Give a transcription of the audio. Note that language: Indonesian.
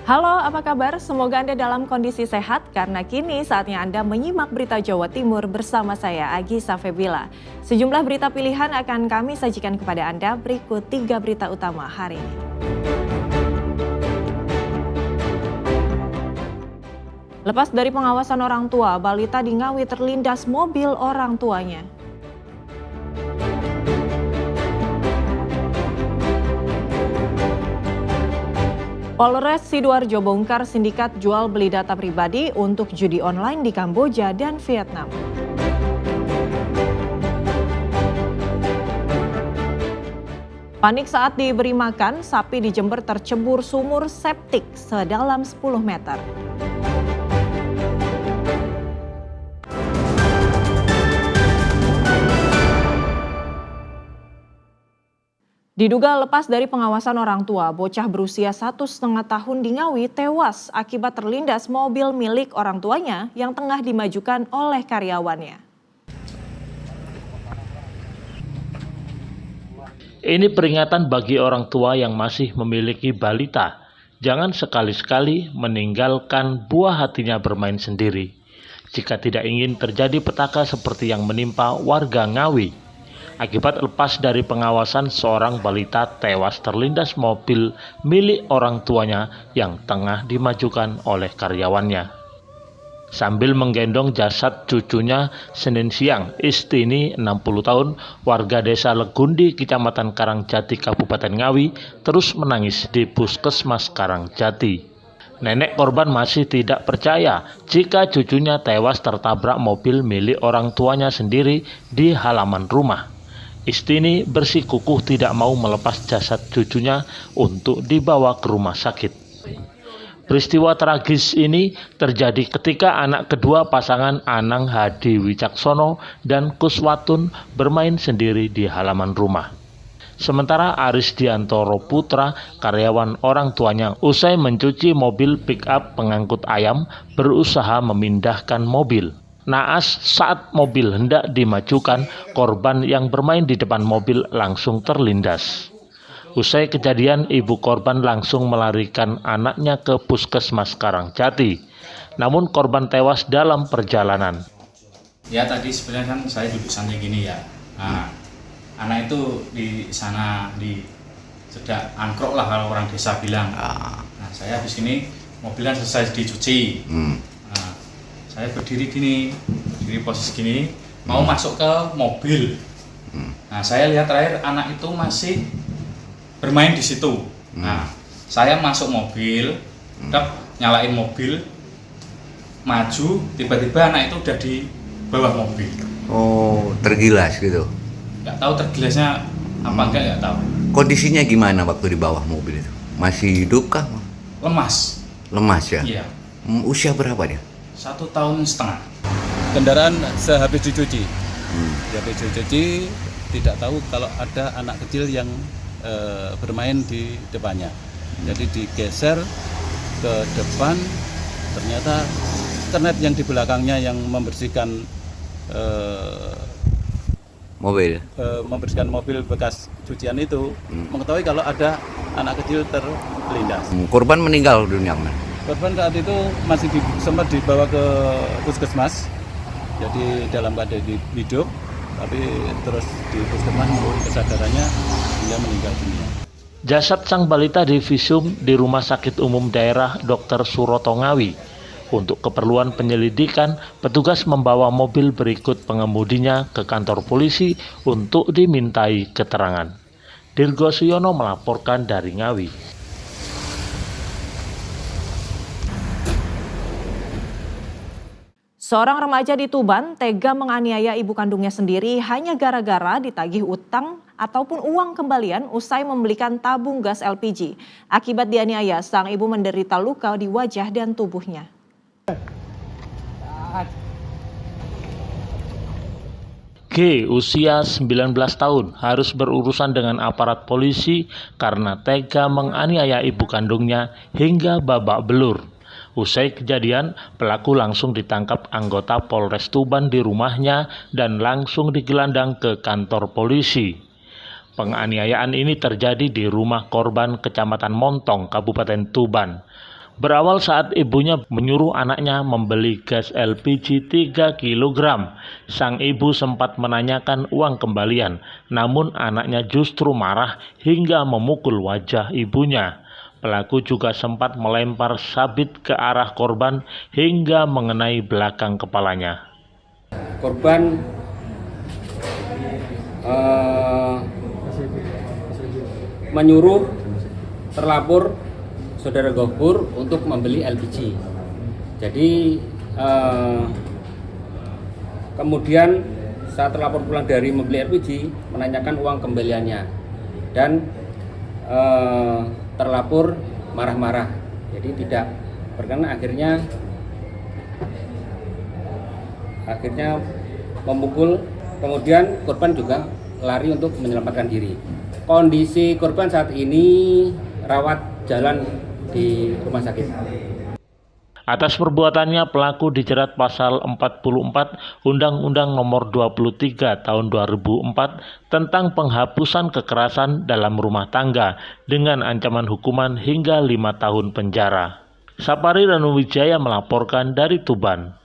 Halo, apa kabar? Semoga Anda dalam kondisi sehat karena kini saatnya Anda menyimak berita Jawa Timur bersama saya, Agi Safebila. Sejumlah berita pilihan akan kami sajikan kepada Anda berikut 3 berita utama hari ini. Lepas dari pengawasan orang tua, balita di Ngawi terlindas mobil orang tuanya. Polres Sidoarjo bongkar sindikat jual beli data pribadi untuk judi online di Kamboja dan Vietnam. Panik saat diberi makan, sapi di Jember tercebur sumur septik sedalam 10 meter. Diduga lepas dari pengawasan orang tua, bocah berusia 1,5 tahun di Ngawi tewas akibat terlindas mobil milik orang tuanya yang tengah dimajukan oleh karyawannya. Ini peringatan bagi orang tua yang masih memiliki balita. Jangan sekali-sekali meninggalkan buah hatinya bermain sendiri. Jika tidak ingin terjadi petaka seperti yang menimpa warga Ngawi. Akibat lepas dari pengawasan, seorang balita tewas terlindas mobil milik orang tuanya yang tengah dimajukan oleh karyawannya. Sambil menggendong jasad cucunya Senin siang, Istini 60 tahun, warga desa Legundi, Kecamatan Karangjati, Kabupaten Ngawi, terus menangis di Puskesmas Karangjati. Nenek korban masih tidak percaya jika cucunya tewas tertabrak mobil milik orang tuanya sendiri di halaman rumah. Istini bersikukuh tidak mau melepas jasad cucunya untuk dibawa ke rumah sakit. Peristiwa tragis ini terjadi ketika anak kedua pasangan Anang Hadi Wicaksono dan Kuswatun bermain sendiri di halaman rumah. Sementara Aris Diantoro Putra, karyawan orang tuanya, usai mencuci mobil pick-up pengangkut ayam, berusaha memindahkan mobil. Naas saat mobil hendak dimajukan, korban yang bermain di depan mobil langsung terlindas. Usai kejadian, ibu korban langsung melarikan anaknya ke Puskesmas Karangjati. Namun korban tewas dalam perjalanan. Ya tadi sebenarnya kan saya duduk santai gini ya. Nah, anak itu di sana sedang angkrok lah kalau orang desa bilang. Nah, saya habis ini mobilnya selesai dicuci. Saya berdiri posisi gini, mau masuk ke mobil. Nah, saya lihat terakhir anak itu masih bermain di situ. Nah, saya masuk mobil, nyalain mobil, maju, tiba-tiba anak itu udah di bawah mobil. Oh, tergilas gitu? Nggak tahu tergilasnya apa enggak, nggak tahu. Kondisinya gimana waktu di bawah mobil itu? Masih hidup kah? Lemas. Lemas ya? Iya. Usia berapa dia? 1,5 tahun. Kendaraan sehabis dicuci. Habis dicuci, tidak tahu kalau ada anak kecil yang bermain di depannya. Jadi digeser ke depan, ternyata internet yang di belakangnya yang membersihkan mobil bekas cucian itu mengetahui kalau ada anak kecil terlindas. Korban meninggal dunia. Korban saat itu masih sempat dibawa ke puskesmas, jadi dalam keadaan hidup, tapi terus di puskesmas menurut kesadarannya dia meninggal dunia. Jasad sang balita divisum di Rumah Sakit Umum Daerah Dr. Suroto Ngawi. Untuk keperluan penyelidikan, petugas membawa mobil berikut pengemudinya ke kantor polisi untuk dimintai keterangan. Dirgo Suyono melaporkan dari Ngawi. Seorang remaja di Tuban tega menganiaya ibu kandungnya sendiri hanya gara-gara ditagih utang ataupun uang kembalian usai membelikan tabung gas LPG. Akibat dianiaya, sang ibu menderita luka di wajah dan tubuhnya. G, usia 19 tahun, harus berurusan dengan aparat polisi karena tega menganiaya ibu kandungnya hingga babak belur. Usai kejadian, pelaku langsung ditangkap anggota Polres Tuban di rumahnya dan langsung digelandang ke kantor polisi. Penganiayaan ini terjadi di rumah korban Kecamatan Montong, Kabupaten Tuban. Berawal saat ibunya menyuruh anaknya membeli gas LPG 3 kg. Sang ibu sempat menanyakan uang kembalian, namun anaknya justru marah hingga memukul wajah ibunya. Pelaku juga sempat melempar sabit ke arah korban hingga mengenai belakang kepalanya. Korban menyuruh terlapor Saudara Gofur untuk membeli LPG. Jadi kemudian saat terlapor pulang dari membeli LPG menanyakan uang kembaliannya dan terlapor marah-marah. Jadi tidak berkenan, akhirnya memukul. Kemudian korban juga lari untuk menyelamatkan diri. Kondisi korban saat ini rawat jalan di rumah sakit. Atas perbuatannya pelaku dijerat pasal 44 Undang-Undang Nomor 23 Tahun 2004 tentang penghapusan kekerasan dalam rumah tangga dengan ancaman hukuman hingga 5 tahun penjara. Sapari Ranuwijaya melaporkan dari Tuban.